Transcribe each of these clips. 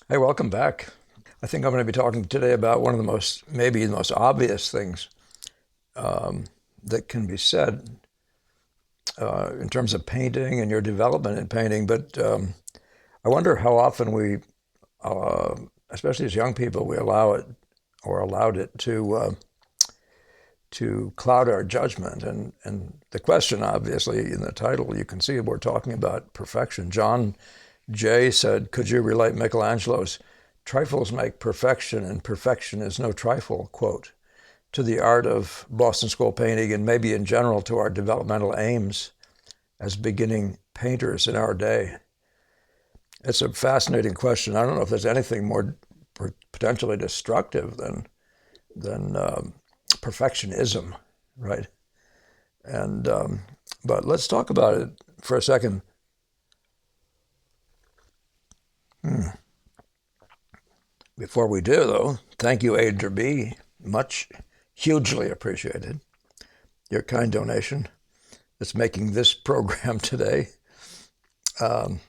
Hey, welcome back. I think I'm going to be talking today about one of maybe the most obvious things that can be said in terms of painting and your development in painting. But I wonder how often especially as young people, we allow it or allowed it to cloud our judgment. And the question, obviously, in the title, you can see we're talking about perfection. John Jay said, "Could you relate Michelangelo's 'Trifles make perfection, and perfection is no trifle' quote to the art of Boston School painting and maybe in general to our developmental aims as beginning painters in our day?" It's a fascinating question. I don't know if there's anything more potentially destructive than perfectionism, right? And but let's talk about it for a second. Before we do, though, thank you, Adra B. Much, hugely appreciated. Your kind donation that's making this program today um,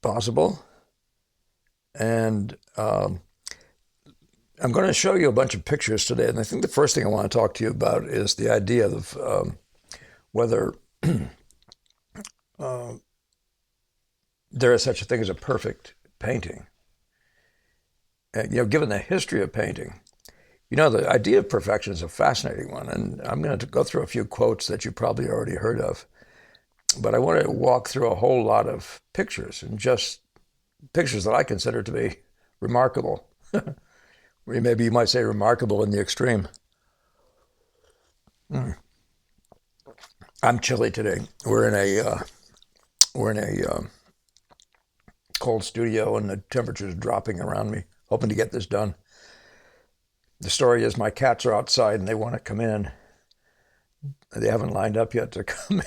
possible. And I'm going to show you a bunch of pictures today. And I think the first thing I want to talk to you about is the idea of whether there is such a thing as a perfect painting. And, given the history of painting, the idea of perfection is a fascinating one. And I'm going to go through a few quotes that you probably already heard of. But I want to walk through a whole lot of pictures, and just pictures that I consider to be remarkable. Maybe you might say remarkable in the extreme. I'm chilly today. We're in a cold studio, and the temperature is dropping around me. Hoping to get this done. The story is my cats are outside and they want to come in. They haven't lined up yet to come in,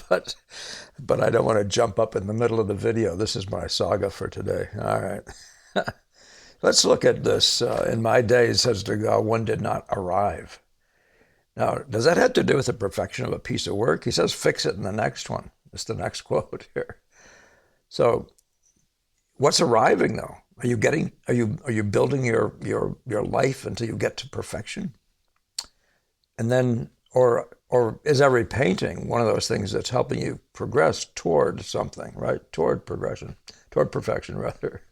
but I don't want to jump up in the middle of the video. This is my saga for today. All right. Let's look at this. In my days, says Degas, one did not arrive. Now, does that have to do with the perfection of a piece of work? He says, fix it in the next one. It's the next quote here. So, what's arriving though? Are you building your life until you get to perfection? And then, or is every painting one of those things that's helping you progress toward something, right? Toward progression, toward perfection, rather.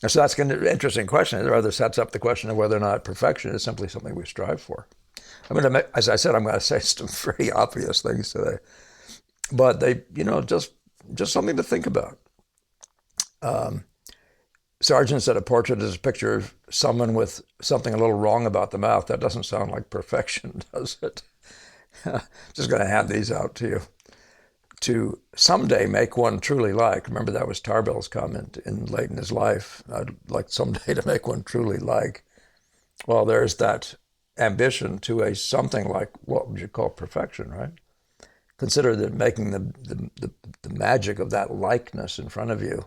And so that's an interesting question. It rather sets up the question of whether or not perfection is simply something we strive for. As I said, I'm going to say some pretty obvious things today, but just something to think about. Sargent said a portrait is a picture of someone with something a little wrong about the mouth. That doesn't sound like perfection, does it? Just going to hand these out to you. To someday make one truly like. Remember, that was Tarbell's comment late in his life. I'd like someday to make one truly like. Well, there's that ambition to a something like what would you call perfection, right? Consider that making the magic of that likeness in front of you,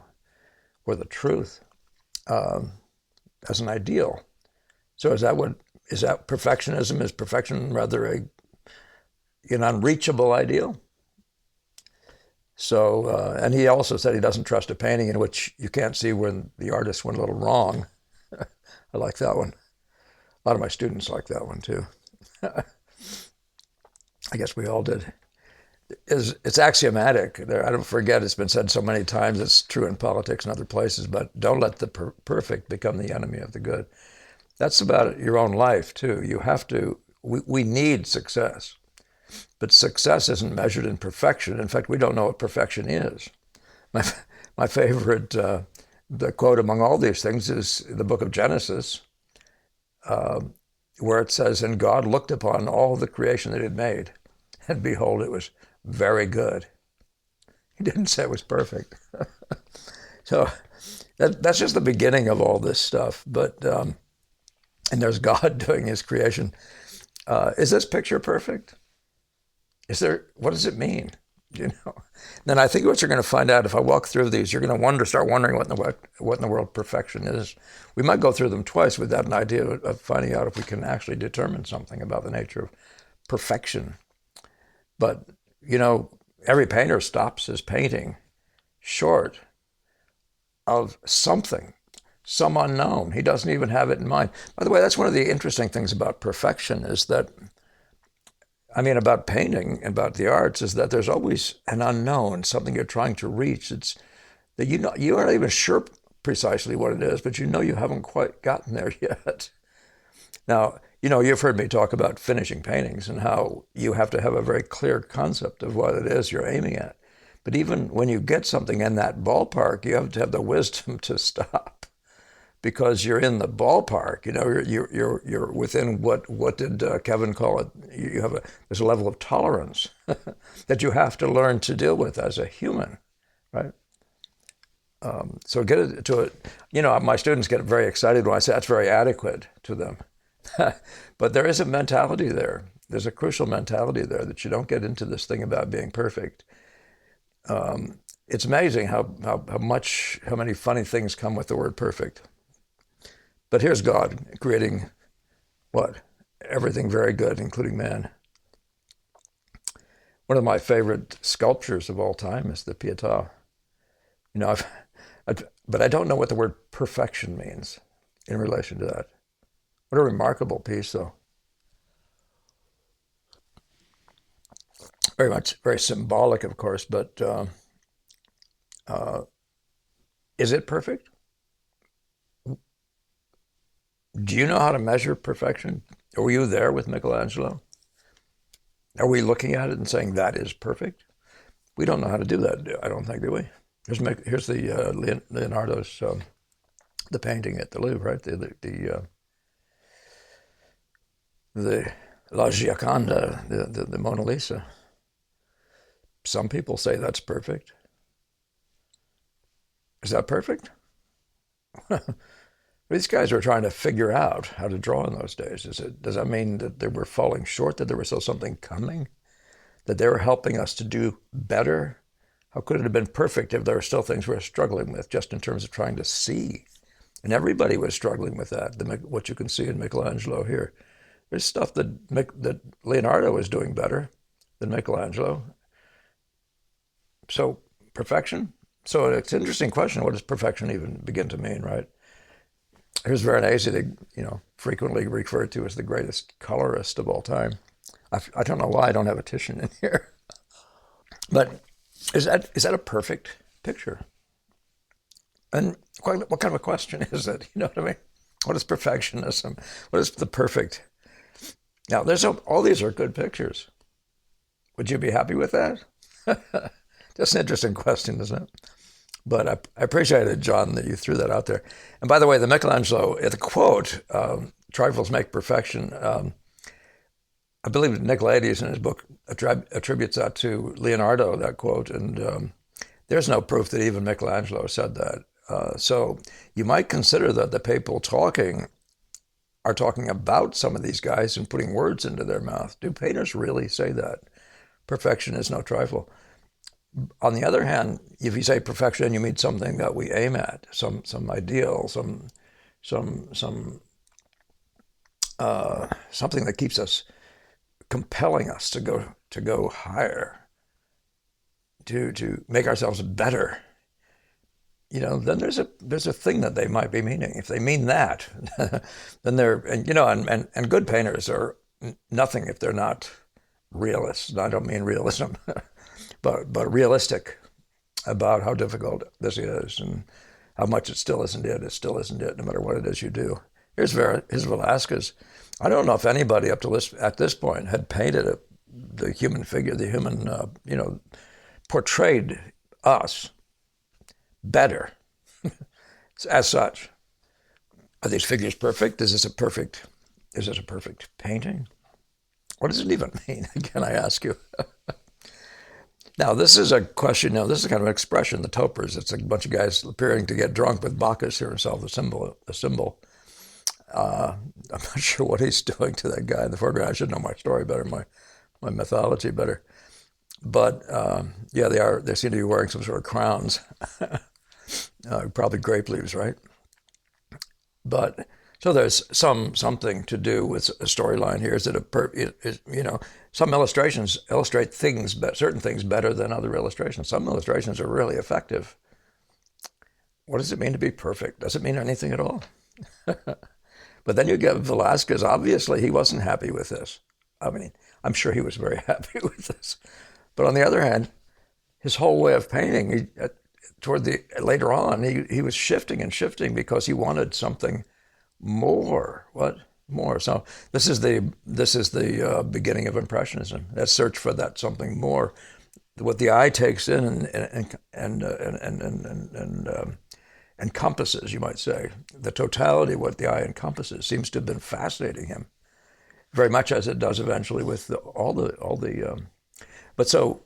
or the truth, as an ideal. So is that perfectionism? Is perfection rather an unreachable ideal? So, and he also said he doesn't trust a painting in which you can't see when the artist went a little wrong. I like that one. A lot of my students like that one too. I guess we all did. It's axiomatic. I don't forget, it's been said so many times, it's true in politics and other places, but don't let the perfect become the enemy of the good. That's about your own life too. You have to, we need success, but success isn't measured in perfection. In fact, we don't know what perfection is. My, my favorite, the quote among all these things is the book of Genesis, where it says, and God looked upon all the creation that he had made, and behold, it was very good. He didn't say it was perfect. So that's just the beginning of all this stuff. But and there's God doing his creation. Is this picture perfect? What does it mean? Then I think what you're going to find out if I walk through these, you're going to start wondering what in the world perfection is. We might go through them twice without an idea of finding out if we can actually determine something about the nature of perfection. But every painter stops his painting short of something, some unknown. He doesn't even have it in mind. By the way, that's one of the interesting things about perfection is that, I mean, about painting, about the arts, is that there's always an unknown, something you're trying to reach. It's that you aren't even sure precisely what it is, but you know you haven't quite gotten there yet. Now, you've heard me talk about finishing paintings and how you have to have a very clear concept of what it is you're aiming at. But even when you get something in that ballpark, you have to have the wisdom to stop because you're in the ballpark. You're within what did Kevin call it? There's a level of tolerance that you have to learn to deal with as a human, right? So get it to it. My students get very excited when I say that's very adequate to them. But there is a mentality there. There's a crucial mentality there that you don't get into this thing about being perfect. It's amazing how many funny things come with the word perfect. But here's God creating what? Everything very good, including man. One of my favorite sculptures of all time is the Pietà. But I don't know what the word perfection means in relation to that. What a remarkable piece, though. Very symbolic, of course, but is it perfect? Do you know how to measure perfection? Were you there with Michelangelo? Are we looking at it and saying that is perfect? We don't know how to do that, I don't think, do we? Here's the Leonardo's the painting at the Louvre, right? The La Gioconda, the Mona Lisa. Some people say that's perfect. Is that perfect? These guys were trying to figure out how to draw in those days. Does that mean that they were falling short, that there was still something coming, that they were helping us to do better? How could it have been perfect if there were still things we were struggling with, just in terms of trying to see? And everybody was struggling with that. What you can see in Michelangelo here. There's stuff that Leonardo was doing better than Michelangelo. So perfection? So it's an interesting question. What does perfection even begin to mean, right? Here's Veronese, they frequently referred to as the greatest colorist of all time. I don't know why I don't have a Titian in here. But is that a perfect picture? And what kind of a question is it? You know what I mean? What is perfectionism? What is the perfect? Now, all these are good pictures. Would you be happy with that? That's an interesting question, isn't it? But I appreciated, John, that you threw that out there. And by the way, the Michelangelo, the quote, "Trifles make perfection," I believe Nicolaides in his book attributes that to Leonardo, that quote. And there's no proof that even Michelangelo said that. So you might consider that the people are talking about some of these guys and putting words into their mouth. Do painters really say that? Perfection is no trifle. On the other hand, if you say perfection, you mean something that we aim at, some ideal, something that keeps us, compelling us to go higher, to make ourselves better. Then there's a thing that they might be meaning. If they mean that, then and good painters are nothing if they're not realists. I don't mean realism, but realistic about how difficult this is and how much it still isn't it. It still isn't it, no matter what it is you do. Here's Velasquez. I don't know if anybody at this point had painted the human figure, the human, portrayed us better as such. Are these figures perfect? Is this a perfect painting? What does it even mean? Can I ask you? Now, this is a question. Now, this is kind of an expression, the topers. It's a bunch of guys appearing to get drunk with Bacchus here himself, the symbol. I'm not sure what he's doing to that guy in the foreground. I should know my story better, my mythology better. But yeah, they seem to be wearing some sort of crowns, probably grape leaves, right? But So there's something to do with a storyline here. Is it some illustrations illustrate things, certain things better than other illustrations. Some illustrations are really effective. What does it mean to be perfect? Does it mean anything at all? But then you get Velasquez. Obviously, he wasn't happy with this. I mean, I'm sure he was very happy with this. But on the other hand, his whole way of painting, toward the later on, he was shifting and shifting because he wanted something more. What more? So this is the beginning of Impressionism. That search for that something more, what the eye takes in and encompasses, you might say, the totality of what the eye encompasses seems to have been fascinating him very much, as it does eventually with all the. But so,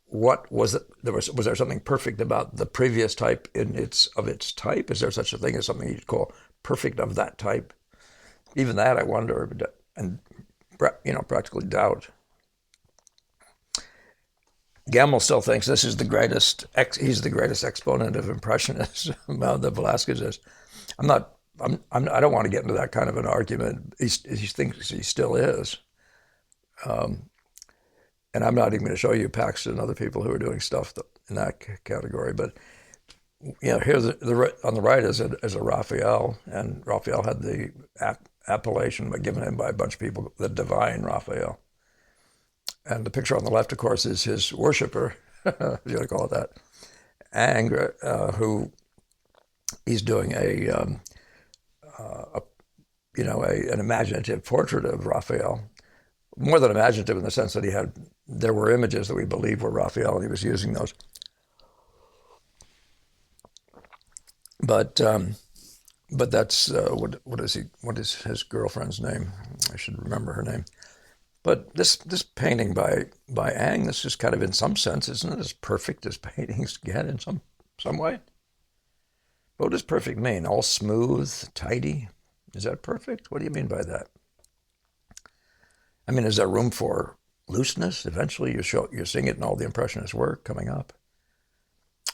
what was it? Was there something perfect about the previous type in its type? Is there such a thing as something you'd call perfect of that type? Even that, I wonder, and practically doubt. Gamble still thinks this is the greatest. He's the greatest exponent of impressionism that Velasquez is. I'm not. I don't want to get into that kind of an argument. He thinks he still is, and I'm not even going to show you Paxton and other people who are doing stuff in that category. But here's on the right is a Raphael, and Raphael had the appellation given him by a bunch of people, the divine Raphael. And the picture on the left, of course, is his worshiper, if you want to call it that, Ang, who he's doing an imaginative portrait of Raphael. More than imaginative in the sense that there were images that we believe were Raphael, and he was using those. But that's what is his girlfriend's name? I should remember her name. But this painting by Ang, this is kind of, in some sense, isn't it as perfect as paintings get in some way? What does perfect mean? All smooth, tidy? Is that perfect? What do you mean by that? I mean, is there room for looseness? Eventually, you're seeing it in all the Impressionist work coming up.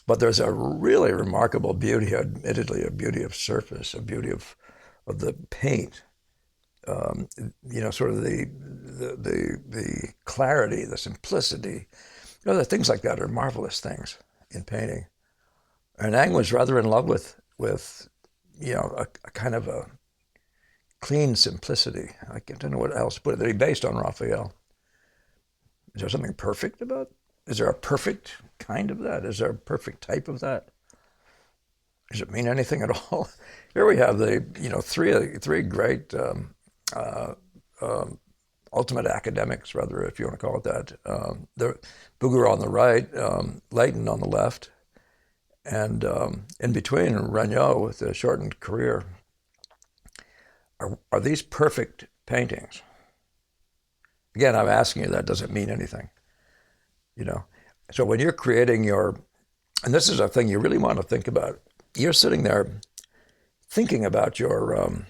But there's a really remarkable beauty, admittedly, a beauty of surface, a beauty of the paint. Sort of the clarity, the simplicity. The things like that are marvelous things in painting. And Ang was rather in love with a kind of a clean simplicity. I don't know what else to put it. That he based on Raphael. Is there something perfect about? Is there a perfect kind of that? Is there a perfect type of that? Does it mean anything at all? Here we have the three great ultimate academics, rather, if you want to call it that. The Bouguereau on the right, Leighton on the left, and in between, Regnault with a shortened career. Are these perfect paintings? Again, I'm asking you that. Does it mean anything? So when you're creating and this is a thing you really want to think about. You're sitting there thinking about your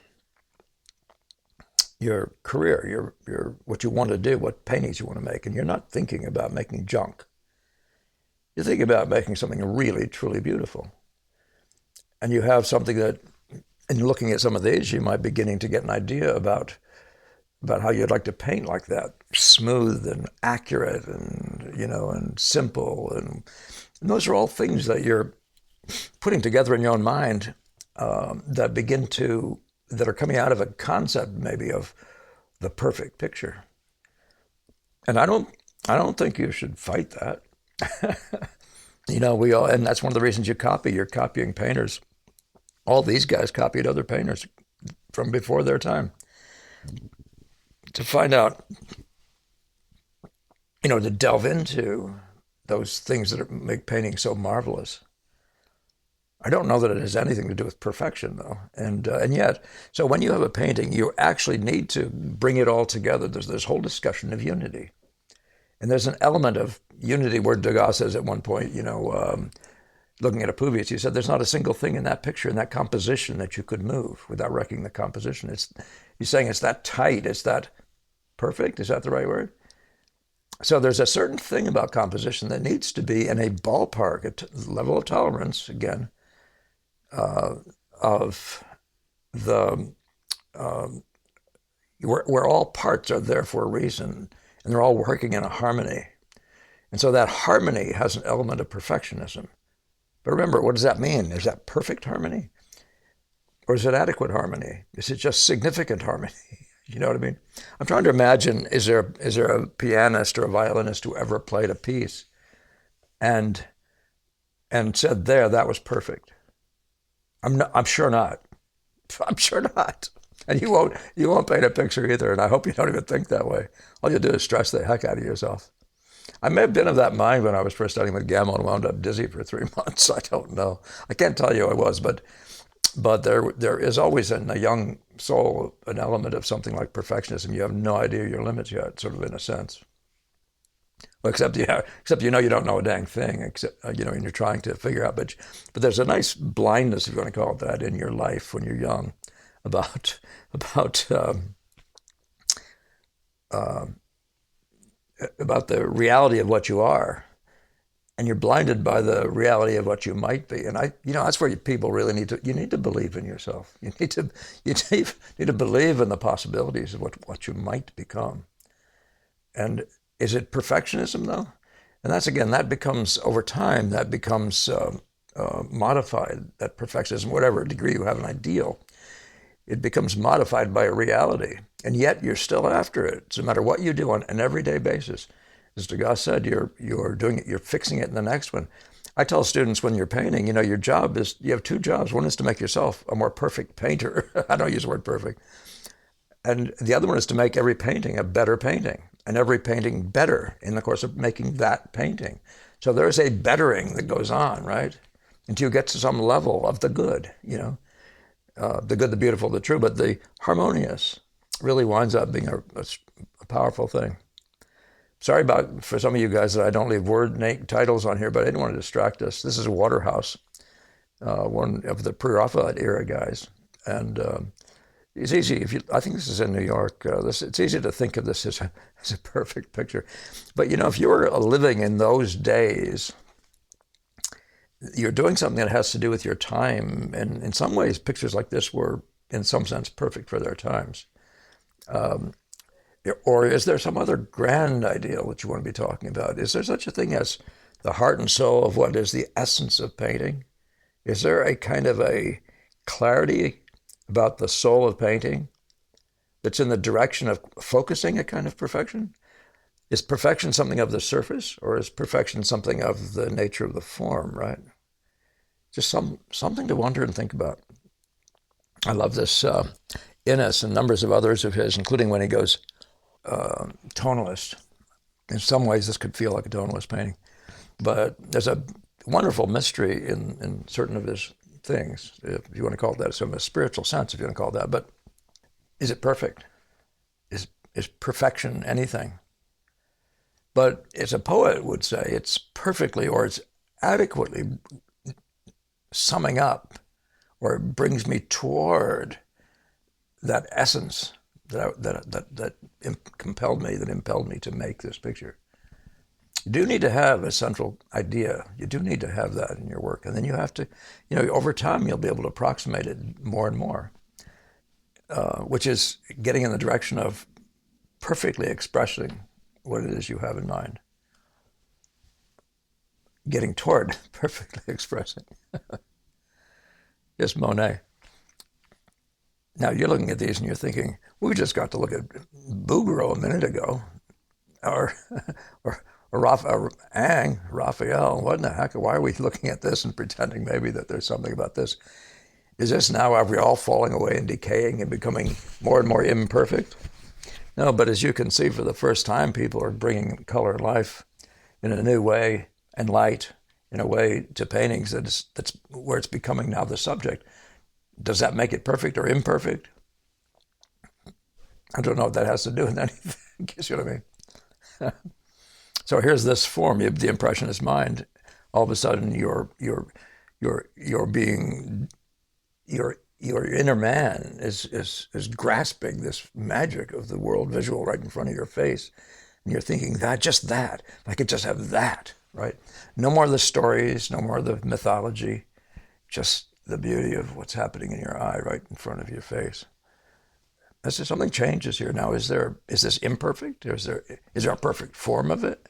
career, your what you want to do, what paintings you want to make, and you're not thinking about making junk. You're thinking about making something really, truly beautiful. And you have something that, in looking at some of these, you might be beginning to get an idea about how you'd like to paint like that, smooth and accurate, and simple, and those are all things that you're putting together in your own mind that are coming out of a concept maybe of the perfect picture. And I don't think you should fight that. We all, and that's one of the reasons you copy. You're copying painters. All these guys copied other painters from before their time. To find out, to delve into those things that make painting so marvelous. I don't know that it has anything to do with perfection, though. And yet, so when you have a painting, you actually need to bring it all together. There's this whole discussion of unity. And there's an element of unity where Degas says at one point, looking at a Puvis, he said, there's not a single thing in that picture, in that composition, that you could move without wrecking the composition. He's saying it's that tight, it's that perfect. Is that the right word? So there's a certain thing about composition that needs to be in a ballpark, a level of tolerance, again, of the where all parts are there for a reason, and they're all working in a harmony. And so that harmony has an element of perfectionism. But remember, what does that mean? Is that perfect harmony? Or is it adequate harmony? Is it just significant harmony? You know what I mean? I'm trying to imagine, is there a pianist or a violinist who ever played a piece and said, there, that was perfect? I'm sure not. I'm sure not. And you won't paint a picture either, and I hope you don't even think that way. All you do is stress the heck out of yourself. I may have been of that mind when I was first studying with Gamma and wound up dizzy for 3 months. I don't know. I can't tell you I was, but there is always in a young soul an element of something like perfectionism. You have no idea your limits yet, sort of in a sense. Well, except you know you don't know a dang thing, except and you're trying to figure out. But there's a nice blindness, if you want to call it that, in your life when you're young, about about the reality of what you are, and you're blinded by the reality of what you might be. And that's where people really need to believe in yourself. You need to believe in the possibilities of what you might become. And is it perfectionism though? And that becomes over time, that becomes modified. That perfectionism, whatever degree you have an ideal, it becomes modified by a reality. And yet you're still after it. So no matter what you do on an everyday basis, as Degas said, you're doing it, you're fixing it in the next one. I tell students when you're painting, your job is, you have two jobs. One is to make yourself a more perfect painter. I don't use the word perfect. And the other one is to make every painting a better painting, and every painting better in the course of making that painting. So there's a bettering that goes on, right? Until you get to some level of the good, the good, the beautiful, the true, but the harmonious really winds up being a powerful thing. Sorry for some of you guys that I don't leave word titles on here, but I didn't want to distract us. This is Waterhouse, one of the pre-Raphaelite era guys. And it's easy, I think this is in New York, it's easy to think of this as a perfect picture. But if you were living in those days, you're doing something that has to do with your time. And in some ways, pictures like this were, in some sense, perfect for their times. Or is there some other grand ideal that you want to be talking about? Is there such a thing as the heart and soul of what is the essence of painting? Is there a kind of a clarity about the soul of painting that's in the direction of focusing a kind of perfection? Is perfection something of the surface, or is perfection something of the nature of the form, right? Just something to wonder and think about. I love this Innes and numbers of others of his, including when he goes tonalist. In some ways, this could feel like a tonalist painting, but there's a wonderful mystery in certain of his things, if you want to call it that, some a spiritual sense, if you want to call it that. But is it perfect? Is perfection anything? But as a poet would say, it's perfectly, or it's adequately summing up, or it brings me toward that essence that impelled me to make this picture. You do need to have a central idea. You do need to have that in your work. And then you have to, over time, you'll be able to approximate it more and more, which is getting in the direction of perfectly expressing what it is you have in mind. Getting toward perfectly expressing. Yes, Monet. Now you're looking at these and you're thinking, we just got to look at Bouguereau a minute ago, or Raphael. What in the heck? Why are we looking at this and pretending maybe that there's something about this? Is this now, are we all falling away and decaying and becoming more and more imperfect? No, but as you can see, for the first time, people are bringing color and life in a new way, and light in a way to paintings that's where it's becoming now the subject. Does that make it perfect or imperfect? I don't know what that has to do with anything. You see what I mean? So here's this form, the impressionist mind. All of a sudden, your being, your inner man is grasping this magic of the world visual right in front of your face, and you're thinking just that. I could just have that, right? No more of the stories, no more of the mythology, just the beauty of what's happening in your eye right in front of your face. I said, something changes here now. Is this imperfect? Or is there a perfect form of it?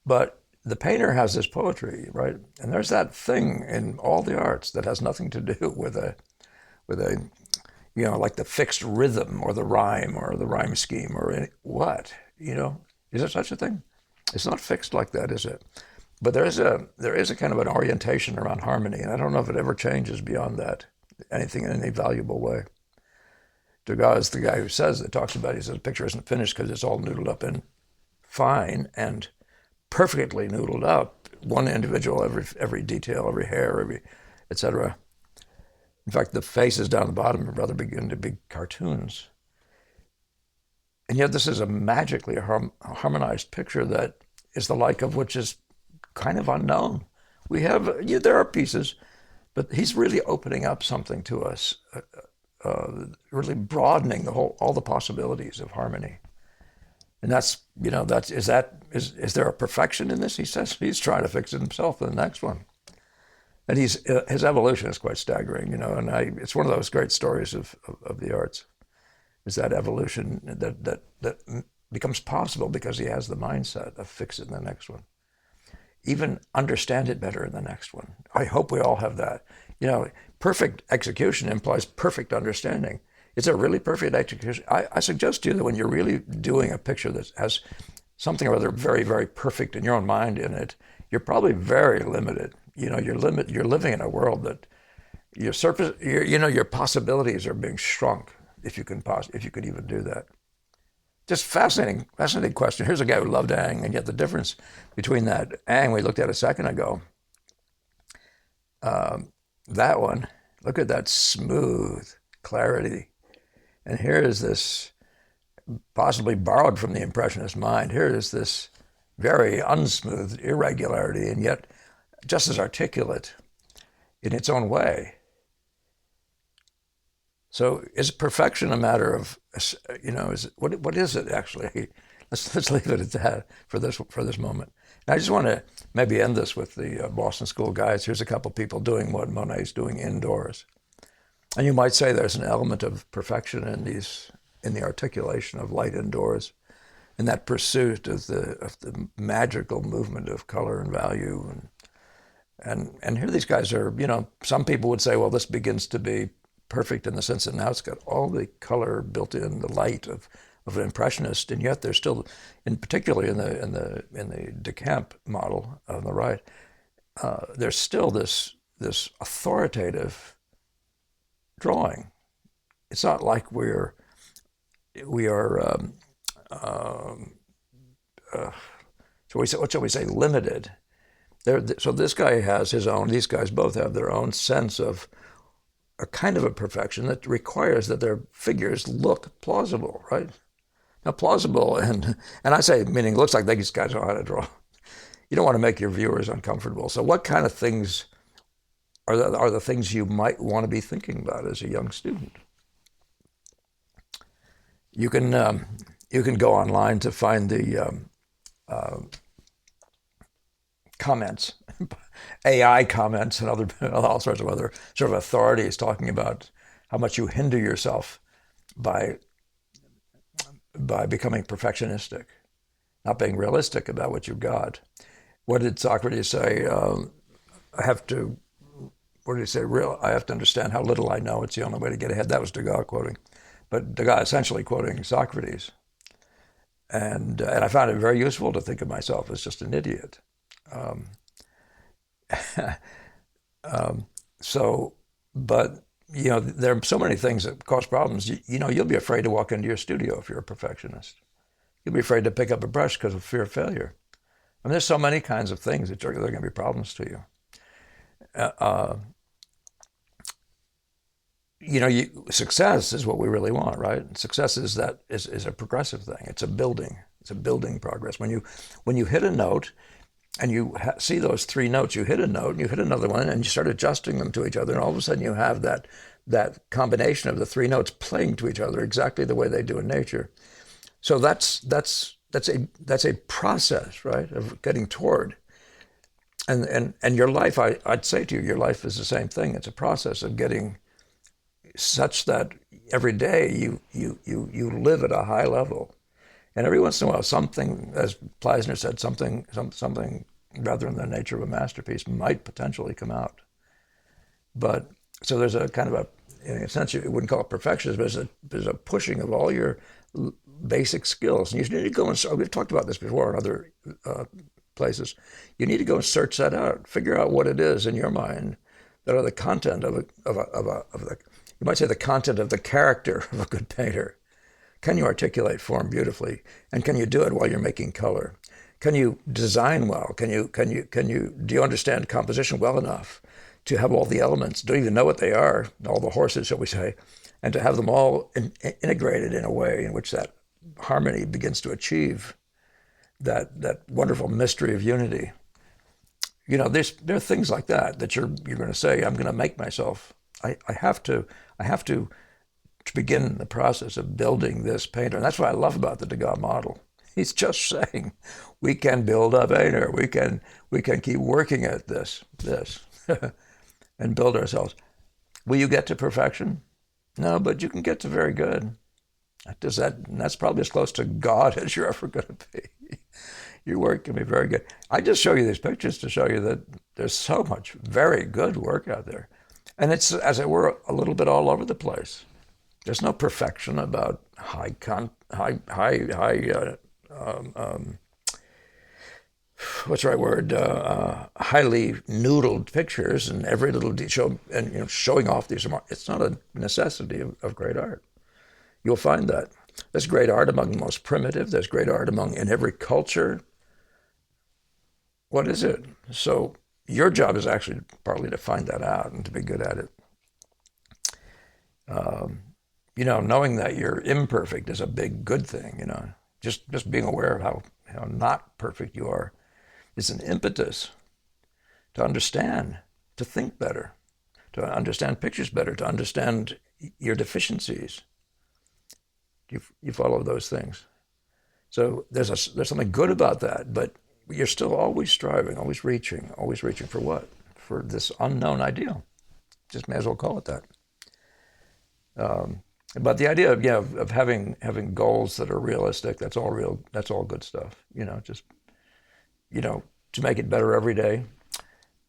But the painter has this poetry, right? And there's that thing in all the arts that has nothing to do with a like the fixed rhythm or the rhyme scheme or what, is there such a thing? It's not fixed like that, is it? But there is a kind of an orientation around harmony, and I don't know if it ever changes beyond that, anything in any valuable way. Degas is the guy who talks about, he says, the picture isn't finished because it's all noodled up and fine and perfectly noodled up, one individual, every detail, every hair, every etc. In fact, the faces down the bottom are rather begin to be cartoons. And yet this is a magically harmonized picture that is the like of which is kind of unknown. There are pieces, but he's really opening up something to us, really broadening all the possibilities of harmony. And is there a perfection in this? He says he's trying to fix it himself in the next one. And his evolution is quite staggering, and it's one of those great stories of the arts, is that evolution that becomes possible because he has the mindset of fix it in the next one. Even understand it better in the next one. I hope we all have that. Perfect execution implies perfect understanding. It's a really perfect execution. I suggest to you that when you're really doing a picture that has something or other very, very perfect in your own mind in it, you're probably very limited. You're living in a world that your possibilities are being shrunk if you could even do that. Just fascinating question. Here's a guy who loved Ang, and yet the difference between that Ang we looked at a second ago, that one, look at that smooth clarity. And here is this, possibly borrowed from the Impressionist mind, here is this very unsmooth irregularity, and yet just as articulate in its own way. So is perfection a matter of, what is it actually? Let's leave it at that for this moment. And I just want to maybe end this with the Boston School guides. Here's a couple people doing what Monet's doing indoors. And you might say there's an element of perfection in the articulation of light indoors, in that pursuit of the magical movement of color and value. And here these guys are, some people would say, well, this begins to be perfect in the sense that now it's got all the color built in, the light of an impressionist, and yet there's still, particularly in the Decamp model on the right, there's still this authoritative drawing. It's not like we are what shall we say, limited. So this guy has his own, these guys both have their own sense of a kind of a perfection that requires that their figures look plausible, right? Now plausible, and I say, meaning looks like these guys know how to draw. You don't want to make your viewers uncomfortable. So what kind of things are the things you might want to be thinking about as a young student? You can go online to find the comments, AI comments, and all sorts of other sort of authorities talking about how much you hinder yourself by becoming perfectionistic, not being realistic about what you've got. What did Socrates say? I have to. What did he say? I have to understand how little I know. It's the only way to get ahead. That was Degas quoting, but Degas essentially quoting Socrates. And I found it very useful to think of myself as just an idiot. But there are so many things that cause problems. You'll be afraid to walk into your studio if you're a perfectionist. You'll be afraid to pick up a brush because of fear of failure. I mean, there's so many kinds of things that are going to be problems to you. Success is what we really want, right? Success is a progressive thing. It's a building progress. When you hit a note, and you see those three notes, you hit a note, and you hit another one, and you start adjusting them to each other, and all of a sudden you have that combination of the three notes playing to each other exactly the way they do in nature. So that's a process, right, of getting toward. And your life, I'd say to you, your life is the same thing. It's a process of getting such that every day you live at a high level. And every once in a while, something, as Pleisner said, something rather in the nature of a masterpiece might potentially come out. But so there's a kind of a, in a sense, you wouldn't call it perfectionism, but there's a pushing of all your basic skills. And you need to go and, we've talked about this before in other places. You need to go and search that out, figure out what it is in your mind that are the content of the, you might say the content of the character of a good painter. Can you articulate form beautifully? And can you do it while you're making color? Can you design well? Do you understand composition well enough to have all the elements, don't even know what they are, all the horses, shall we say, and to have them all integrated in a way in which that harmony begins to achieve that wonderful mystery of unity. There are things like that you're going to say, I'm going to make myself. I have to begin the process of building this painter. And that's what I love about the Degas model. He's just saying, we can build a painter. We can keep working at this, and build ourselves. Will you get to perfection? No, but you can get to very good. That's probably as close to God as you're ever going to be. Your work can be very good. I just show you these pictures to show you that there's so much very good work out there. And it's, as it were, a little bit all over the place. There's no perfection about what's the right word? Highly noodled pictures and every little detail, and showing off these. It's not a necessity of great art. You'll find that there's great art among the most primitive. There's great art in every culture. What is it? So your job is actually partly to find that out and to be good at it. Knowing that you're imperfect is a big good thing. Just being aware of how not perfect you are is an impetus to understand, to think better, to understand pictures better, to understand your deficiencies. You follow those things. So there's something good about that, but you're still always striving, always reaching for what? For this unknown ideal. Just may as well call it that. But the idea of having goals that are realistic, that's all real. That's all good stuff. To make it better every day.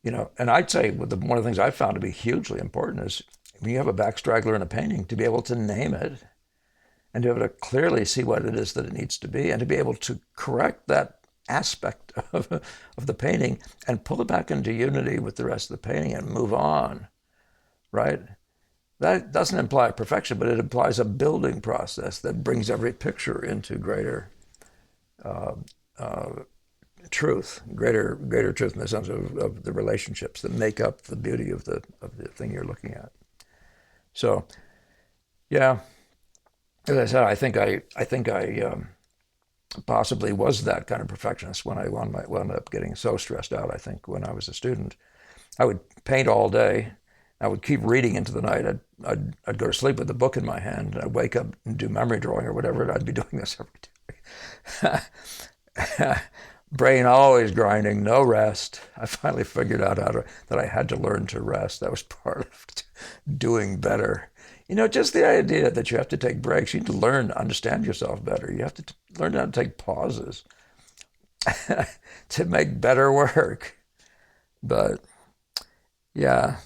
And I'd say one of the things I've found to be hugely important is when you have a backstraggler in a painting, to be able to name it and to be able to clearly see what it is that it needs to be, and to be able to correct that aspect of the painting and pull it back into unity with the rest of the painting and move on, right? That doesn't imply perfection, but it implies a building process that brings every picture into greater truth, greater truth in the sense of the relationships that make up the beauty of the thing you're looking at. So, yeah, as I said, I think I possibly was that kind of perfectionist when I wound up getting so stressed out. I think when I was a student, I would paint all day. I would keep reading into the night. I'd go to sleep with the book in my hand. I'd wake up and do memory drawing or whatever, and I'd be doing this every day. Brain always grinding, no rest. I finally figured out that I had to learn to rest. That was part of doing better. Just the idea that you have to take breaks. You need to learn to understand yourself better. You have to learn how to take pauses to make better work. But yeah.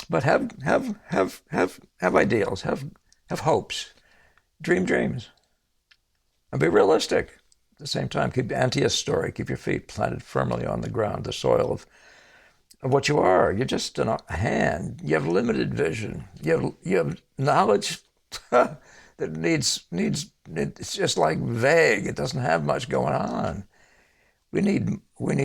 But have ideals, have hopes, dream dreams, and be realistic. At the same time, keep anti-story. Keep your feet planted firmly on the ground, the soil of what you are. You're just a hand. You have limited vision. You have knowledge that needs. It's just like vague. It doesn't have much going on. We need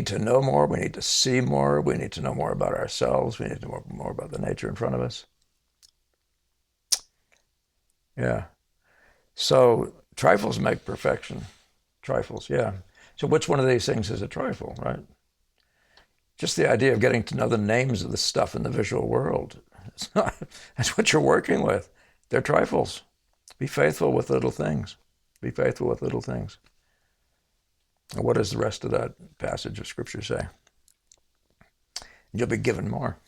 to know more. We need to see more. We need to know more about ourselves. We need to know more about the nature in front of us. Yeah. So trifles make perfection. Trifles, yeah. So which one of these things is a trifle, right? Just the idea of getting to know the names of the stuff in the visual world. That's what you're working with. They're trifles. Be faithful with little things. Be faithful with little things. And what does the rest of that passage of Scripture say? You'll be given more.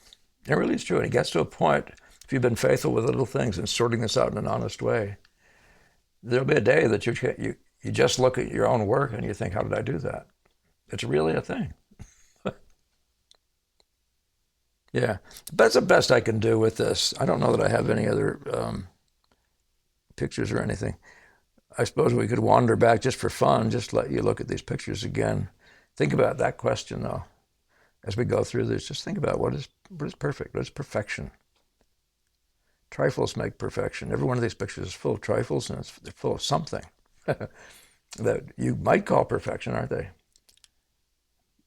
It really is true. And it gets to a point, if you've been faithful with little things and sorting this out in an honest way, there'll be a day that you just look at your own work and you think, how did I do that? It's really a thing. Yeah. That's the best I can do with this. I don't know that I have any other pictures or anything. I suppose we could wander back just for fun, just let you look at these pictures again. Think about that question, though, as we go through this. Just think about what is perfect? What is perfection? Trifles make perfection. Every one of these pictures is full of trifles, and they're full of something that you might call perfection, aren't they?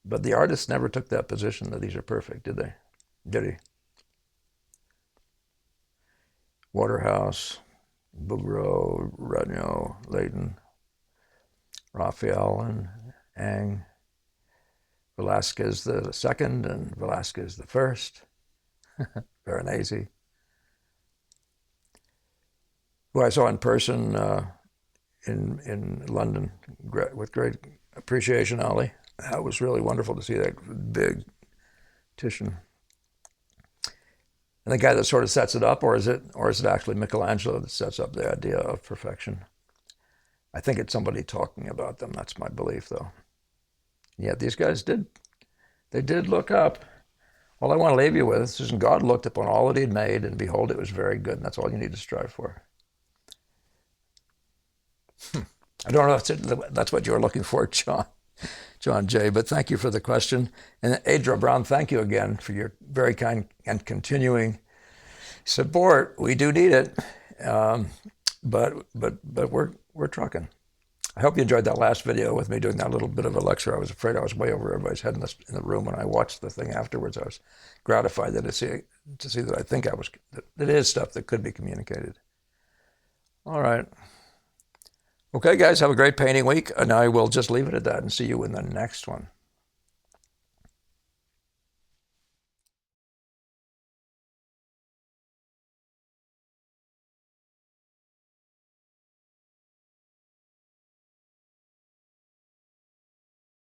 But the artist never took that position that these are perfect, did they? Did he? Waterhouse, Bouguereau, Regnault, Leighton, Raphael, and Ang, Velasquez the second and Velasquez the first, Veronese, who I saw in person in London with great appreciation, Ollie. That was really wonderful to see that big Titian. And the guy that sort of sets it up, or is it actually Michelangelo that sets up the idea of perfection? I think it's somebody talking about them. That's my belief, though. Yeah, these guys did look up. All I want to leave you with is God looked upon all that he'd made, and behold, it was very good. And that's all you need to strive for. I don't know if that's what you're looking for, John J., but thank you for the question. And Adra Brown, thank you again for your very kind and continuing support. We do need it, but we're trucking. I hope you enjoyed that last video with me doing that little bit of a lecture. I was afraid I was way over everybody's head in the room. When I watched the thing afterwards, I was gratified to see that I think that it is stuff that could be communicated. All right. Okay, guys, have a great painting week, and I will just leave it at that and see you in the next one.